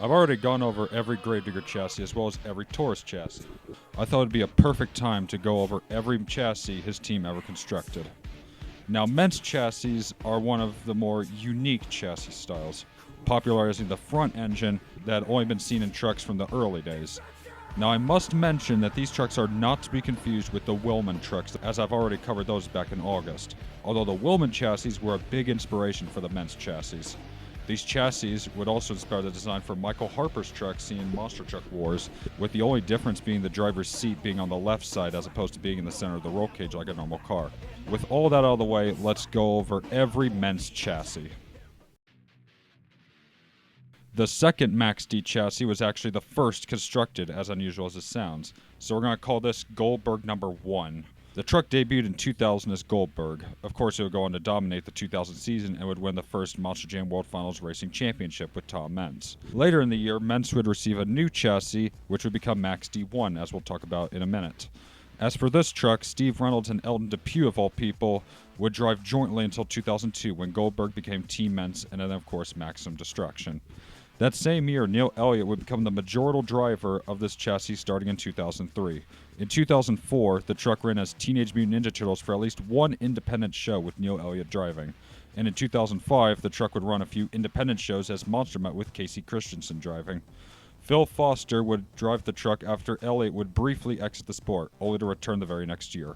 I've already gone over every Gravedigger chassis as well as every Taurus chassis. I thought it'd be a perfect time to go over every chassis his team ever constructed. Now, Meents chassis are one of the more unique chassis styles, popularizing the front engine that had only been seen in trucks from the early days. Now, I must mention that these trucks are not to be confused with the Willman trucks, as I've already covered those back in August, although the Willman chassis were a big inspiration for the Meents chassis. These chassis would also inspire the design for Michael Harper's truck seen in Monster Truck Wars, with the only difference being the driver's seat being on the left side as opposed to being in the center of the roll cage like a normal car. With all that out of the way, let's go over every Meents chassis. The second Max D chassis was actually the first constructed, as unusual as it sounds, so we're going to call this Goldberg number 1. The truck debuted in 2000 as Goldberg. Of course, it would go on to dominate the 2000 season and would win the first Monster Jam World Finals Racing Championship with Tom Meents. Later in the year, Meents would receive a new chassis, which would become Max D1, as we'll talk about in a minute. As for this truck, Steve Reynolds and Eldon Depew, of all people, would drive jointly until 2002, when Goldberg became Team Meents and then, of course, Maximum Destruction. That same year, Neil Elliott would become the majority driver of this chassis starting in 2003. In 2004, the truck ran as Teenage Mutant Ninja Turtles for at least one independent show with Neil Elliott driving. And in 2005, the truck would run a few independent shows as Monster Mutt with Casey Christensen driving. Phil Foster would drive the truck after Elliott would briefly exit the sport, only to return the very next year.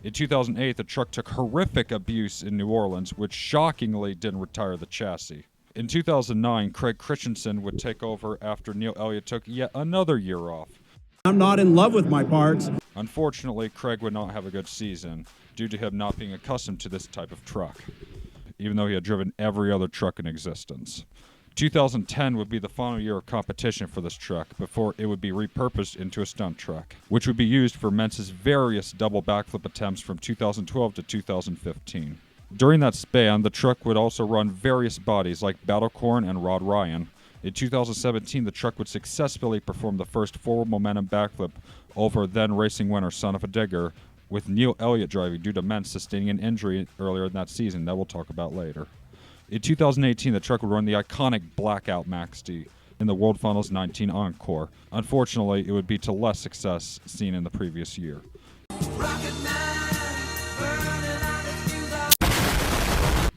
In 2008, the truck took horrific abuse in New Orleans, which shockingly didn't retire the chassis. In 2009, Craig Christensen would take over after Neil Elliott took yet another year off. I'm not in love with my parts. Unfortunately, Craig would not have a good season due to him not being accustomed to this type of truck, even though he had driven every other truck in existence. 2010 would be the final year of competition for this truck before it would be repurposed into a stunt truck, which would be used for Meents' various double backflip attempts from 2012 to 2015. During that span, the truck would also run various bodies like Battlecorn and Rod Ryan. In 2017, the truck would successfully perform the first forward momentum backflip over then racing winner Son of a Digger, with Neil Elliott driving due to Meents sustaining an injury earlier in that season that we'll talk about later. In 2018, the truck would run the iconic Blackout Max D in the World Finals 19 Encore. Unfortunately, it would be to less success seen in the previous year.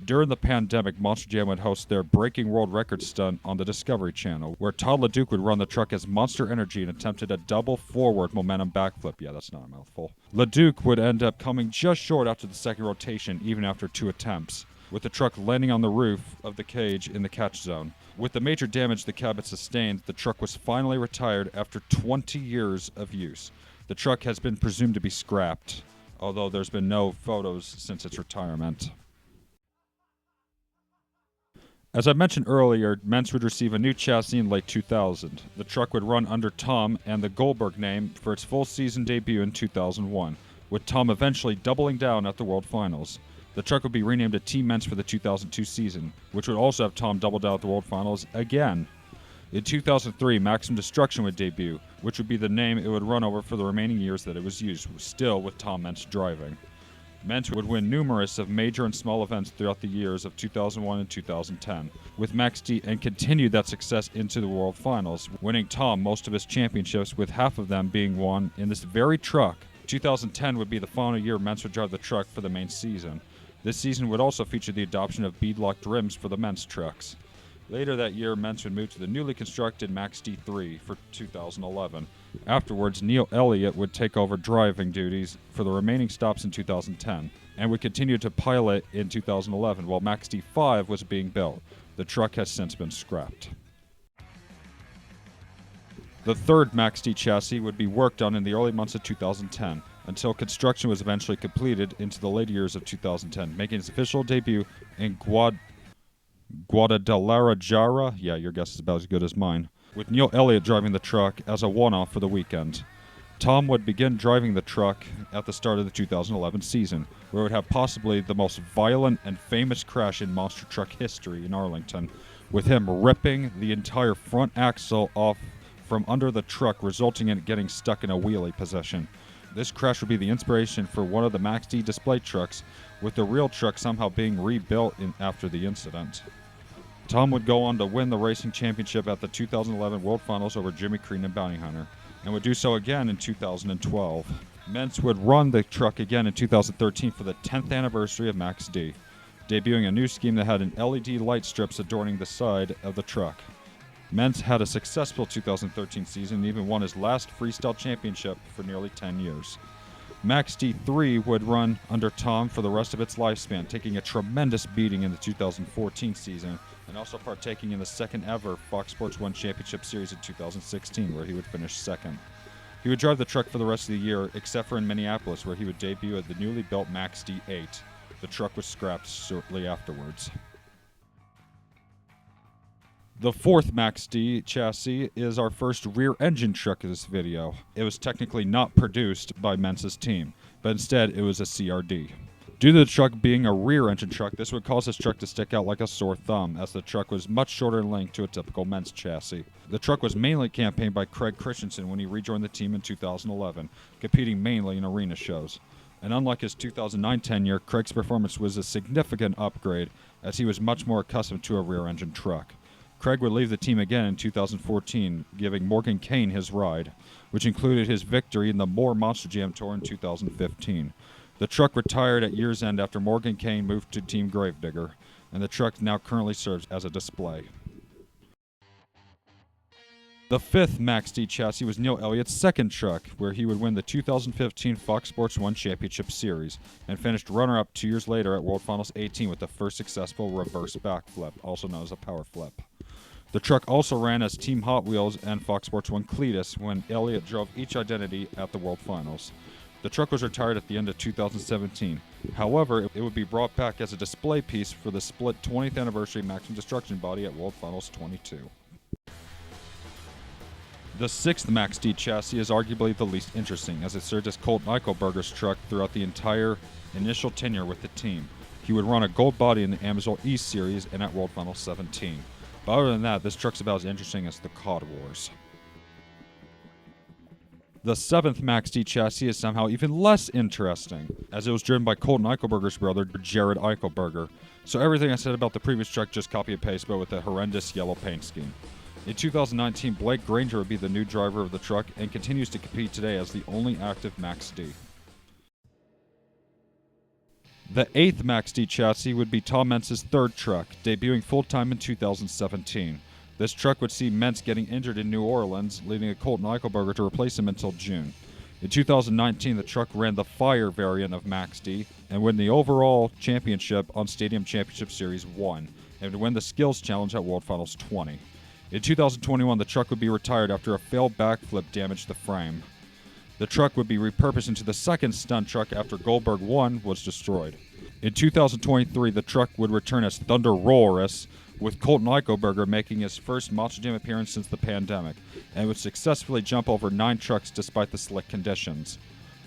During the pandemic, Monster Jam would host their Breaking World Record stunt on the Discovery Channel, where Todd LeDuc would run the truck as Monster Energy and attempted a double forward momentum backflip. Yeah, that's not a mouthful. LeDuc would end up coming just short after the second rotation, even after 2 attempts, with the truck landing on the roof of the cage in the catch zone. With the major damage the cab had sustained, the truck was finally retired after 20 years of use. The truck has been presumed to be scrapped, although there's been no photos since its retirement. As I mentioned earlier, Meents would receive a new chassis in late 2000. The truck would run under Tom and the Goldberg name for its full season debut in 2001, with Tom eventually doubling down at the World Finals. The truck would be renamed to Team Meents for the 2002 season, which would also have Tom double down at the World Finals again. In 2003, Maximum Destruction would debut, which would be the name it would run over for the remaining years that it was used, still with Tom Meents driving. Meents would win numerous of major and small events throughout the years of 2001 and 2010, with Max D, and continued that success into the World Finals, winning Tom most of his championships, with half of them being won in this very truck. 2010 would be the final year Meents would drive the truck for the main season. This season would also feature the adoption of beadlocked rims for the Meents trucks. Later that year, Meents would move to the newly constructed Max D3 for 2011. Afterwards, Neil Elliott would take over driving duties for the remaining stops in 2010, and would continue to pilot in 2011 while Max D5 was being built. The truck has since been scrapped. The third Max D chassis would be worked on in the early months of 2010, until construction was eventually completed into the later years of 2010, making its official debut in Guadalajara, yeah, your guess is about as good as mine, with Neil Elliott driving the truck as a one-off for the weekend. Tom would begin driving the truck at the start of the 2011 season, where it would have possibly the most violent and famous crash in monster truck history in Arlington, with him ripping the entire front axle off from under the truck, resulting in it getting stuck in a wheelie position. This crash would be the inspiration for one of the Max D display trucks, with the real truck somehow being rebuilt after the incident. Tom would go on to win the racing championship at the 2011 World Finals over Jimmy Crean and Bounty Hunter, and would do so again in 2012. Meents would run the truck again in 2013 for the 10th anniversary of Max D, debuting a new scheme that had an LED light strips adorning the side of the truck. Meents had a successful 2013 season and even won his last freestyle championship for nearly 10 years. Max D3 would run under Tom for the rest of its lifespan, taking a tremendous beating in the 2014 season and also partaking in the second ever Fox Sports 1 Championship Series in 2016, where he would finish second. He would drive the truck for the rest of the year, except for in Minneapolis, where he would debut at the newly built Max D8. The truck was scrapped shortly afterwards. The fourth Max D chassis is our first rear-engine truck of this video. It was technically not produced by Meents' team, but instead it was a CRD. Due to the truck being a rear-engine truck, this would cause this truck to stick out like a sore thumb, as the truck was much shorter in length to a typical Meents chassis. The truck was mainly campaigned by Craig Christensen when he rejoined the team in 2011, competing mainly in arena shows. And unlike his 2009 tenure, Craig's performance was a significant upgrade, as he was much more accustomed to a rear-engine truck. Craig would leave the team again in 2014, giving Morgan Kane his ride, which included his victory in the Moore Monster Jam Tour in 2015. The truck retired at year's end after Morgan Kane moved to Team Gravedigger, and the truck now currently serves as a display. The fifth Max D chassis was Neil Elliott's second truck, where he would win the 2015 Fox Sports 1 Championship Series, and finished runner-up 2 years later at World Finals 18 with the first successful reverse backflip, also known as a power flip. The truck also ran as Team Hot Wheels and Fox Sports 1 Cletus when Elliott drove each identity at the World Finals. The truck was retired at the end of 2017. However, it would be brought back as a display piece for the split 20th anniversary Maximum Destruction body at World Finals 22. The sixth Max D chassis is arguably the least interesting, as it served as Colt Eichelberger's truck throughout the entire initial tenure with the team. He would run a gold body in the Amazon East Series and at World Finals 17. But other than that, this truck's about as interesting as the COD Wars. The seventh Max D chassis is somehow even less interesting, as it was driven by Colton Eichelberger's brother, Jared Eichelberger. So everything I said about the previous truck, just copy and paste, but with a horrendous yellow paint scheme. In 2019, Blake Granger would be the new driver of the truck and continues to compete today as the only active Max D. The eighth Max D chassis would be Tom Meents' third truck, debuting full-time in 2017. This truck would see Meents getting injured in New Orleans, leading a Colton Eichelberger to replace him until June. In 2019, the truck ran the Fire variant of Max D and won the overall championship on Stadium Championship Series 1, and would win the Skills Challenge at World Finals 20. In 2021, the truck would be retired after a failed backflip damaged the frame. The truck would be repurposed into the second stunt truck after Goldberg 1 was destroyed. In 2023, the truck would return as Thunder Roarus, with Colton Eichelberger making his first Monster Jam appearance since the pandemic, and would successfully jump over 9 trucks despite the slick conditions.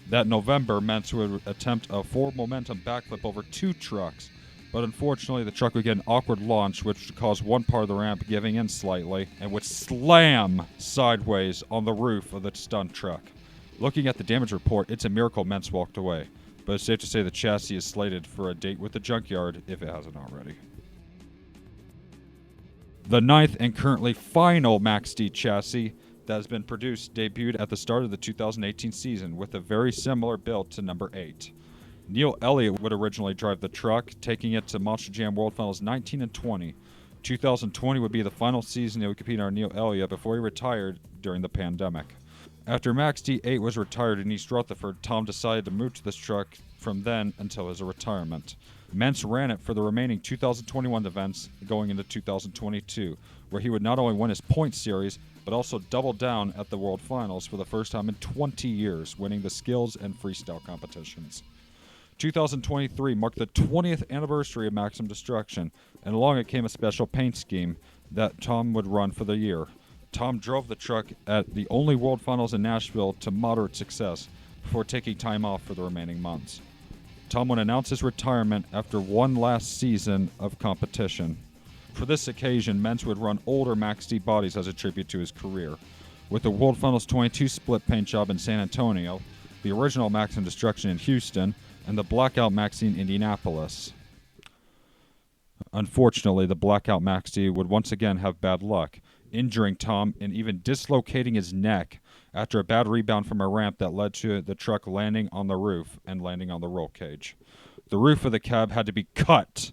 That November, Meents would attempt a 4-momentum backflip over 2 trucks, but unfortunately the truck would get an awkward launch, which would cause one part of the ramp giving in slightly, and would slam sideways on the roof of the stunt truck. Looking at the damage report, it's a miracle Meents walked away, but it's safe to say the chassis is slated for a date with the junkyard if it hasn't already. The ninth and currently final Max D chassis that has been produced debuted at the start of the 2018 season with a very similar build to number 8. Neil Elliott would originally drive the truck, taking it to Monster Jam World Finals 19 and 20. 2020 would be the final season he would compete on Neil Elliott before he retired during the pandemic. After Max D8 was retired in East Rutherford, Tom decided to move to this truck from then until his retirement. Meents ran it for the remaining 2021 events going into 2022, where he would not only win his point series, but also double down at the World Finals for the first time in 20 years, winning the skills and freestyle competitions. 2023 marked the 20th anniversary of Maximum Destruction, and along it came a special paint scheme that Tom would run for the year. Tom drove the truck at the only World Finals in Nashville to moderate success before taking time off for the remaining months. Tom would announce his retirement after one last season of competition. For this occasion, Meents would run older Max D bodies as a tribute to his career, with the World Finals 22 split paint job in San Antonio, the original Maximum Destruction in Houston, and the Blackout Maxi in Indianapolis. Unfortunately, the blackout Maxi would once again have bad luck, injuring Tom and even dislocating his neck after a bad rebound from a ramp that led to the truck landing on the roof and landing on the roll cage. The roof of the cab had to be cut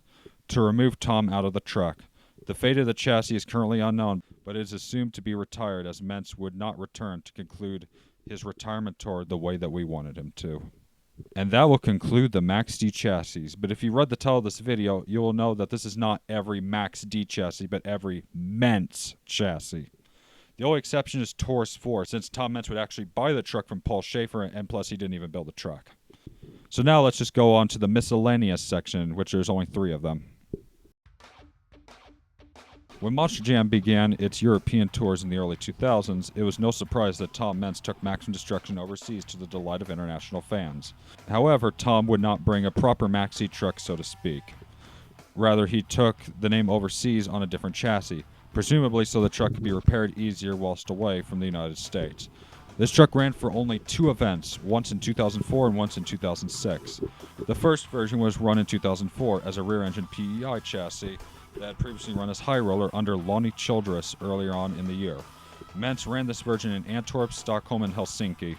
to remove Tom out of the truck. The fate of the chassis is currently unknown, but it is assumed to be retired as Meents would not return to conclude his retirement tour the way that we wanted him to. And that will conclude the Max D chassis. But if you read the title of this video, you will know that this is not every Max D chassis, but every Meents chassis. The only exception is Taurus 4, since Tom Meents would actually buy the truck from Paul Schaefer, and plus he didn't even build the truck. So now let's just go on to the miscellaneous section, which there's only 3 of them. When Monster Jam began its European tours in the early 2000s, it was no surprise that Tom Meents took Maximum Destruction overseas to the delight of international fans. However, Tom would not bring a proper Maxi truck, so to speak. Rather, he took the name overseas on a different chassis, presumably so the truck could be repaired easier whilst away from the United States. This truck ran for only 2 events, once in 2004 and once in 2006. The first version was run in 2004 as a rear-engine PEI chassis that had previously run as High Roller under Lonnie Childress earlier on in the year. Meents ran this version in Antwerp, Stockholm, and Helsinki.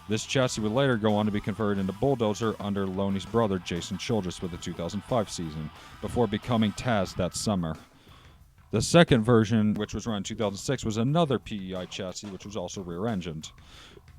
This chassis would later go on to be converted into Bulldozer under Lonnie's brother Jason Childress for the 2005 season, before becoming Taz that summer. The second version, which was run in 2006, was another PEI chassis, which was also rear-engined.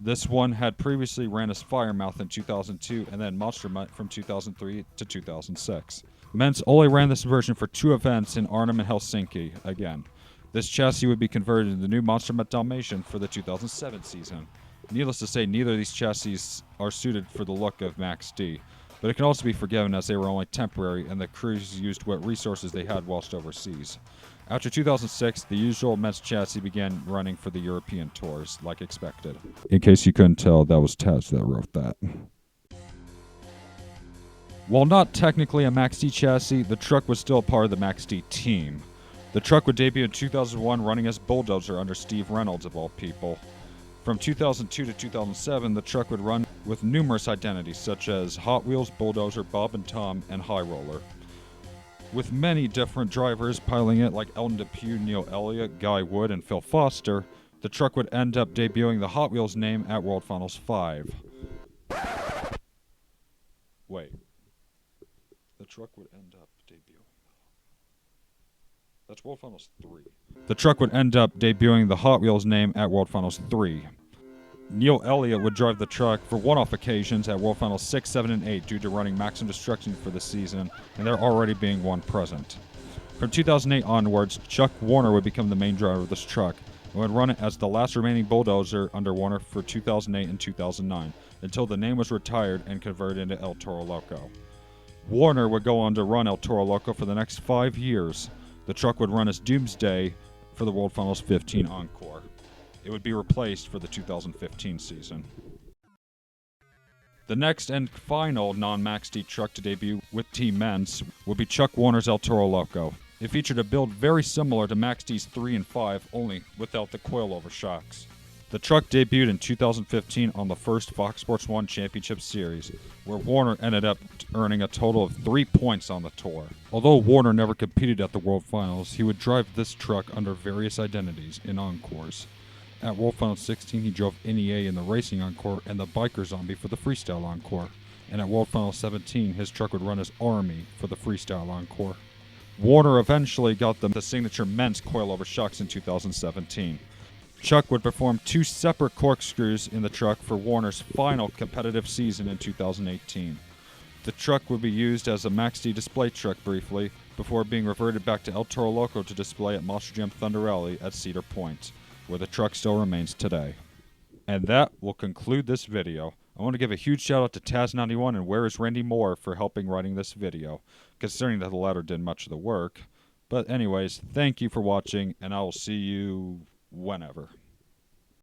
This one had previously ran as Firemouth in 2002 and then Monster Mutt from 2003 to 2006. Meents only ran this version for 2 events in Arnhem and Helsinki again. This chassis would be converted into the new Monster Mutt Dalmatian for the 2007 season. Needless to say, neither of these chassis are suited for the look of Max D, but it can also be forgiven as they were only temporary and the crews used what resources they had whilst overseas. After 2006, the usual Meents chassis began running for the European tours, like expected. In case you couldn't tell, that was Taz that wrote that. While not technically a Max D chassis, the truck was still a part of the Max D team. The truck would debut in 2001 running as Bulldozer under Steve Reynolds of all people. From 2002 to 2007, the truck would run with numerous identities such as Hot Wheels, Bulldozer, Bob and Tom, and High Roller. With many different drivers piloting it like Eldon Depew, Neil Elliott, Guy Wood, and Phil Foster, the truck would end up debuting the Hot Wheels name at World Finals 5. Wait. The truck would end up debuting. That's World Finals 3. The truck would end up debuting the Hot Wheels name at World Finals 3. Neil Elliott would drive the truck for one-off occasions at World Finals 6, 7, and 8 due to running Maximum Destruction for the season, and there already being one present. From 2008 onwards, Chuck Warner would become the main driver of this truck, and would run it as the last remaining Bulldozer under Warner for 2008 and 2009, until the name was retired and converted into El Toro Loco. Warner would go on to run El Toro Loco for the next 5 years. The truck would run as Doomsday for the World Finals 15 Encore. It would be replaced for the 2015 season. The next and final non-Max D truck to debut with Team Meents would be Chuck Warner's El Toro Loco. It featured a build very similar to Max D's 3 and 5, only without the coilover shocks. The truck debuted in 2015 on the first Fox Sports 1 Championship Series, where Warner ended up earning a total of 3 points on the tour. Although Warner never competed at the World Finals, he would drive this truck under various identities in Encores. At World Finals 16, he drove NEA in the Racing Encore and the Biker Zombie for the Freestyle Encore. And at World Finals 17, his truck would run as Army for the Freestyle Encore. Warner eventually got them the signature Meents coilover shocks in 2017. Chuck would perform 2 separate corkscrews in the truck for Warner's final competitive season in 2018. The truck would be used as a Max D display truck briefly, before being reverted back to El Toro Loco to display at Monster Jam Thunder Rally at Cedar Point, where the truck still remains today. And that will conclude this video. I want to give a huge shout out to Taz91 and Where is Randy Moore for helping writing this video, considering that the latter did much of the work. But anyways, thank you for watching, and I will see you whenever.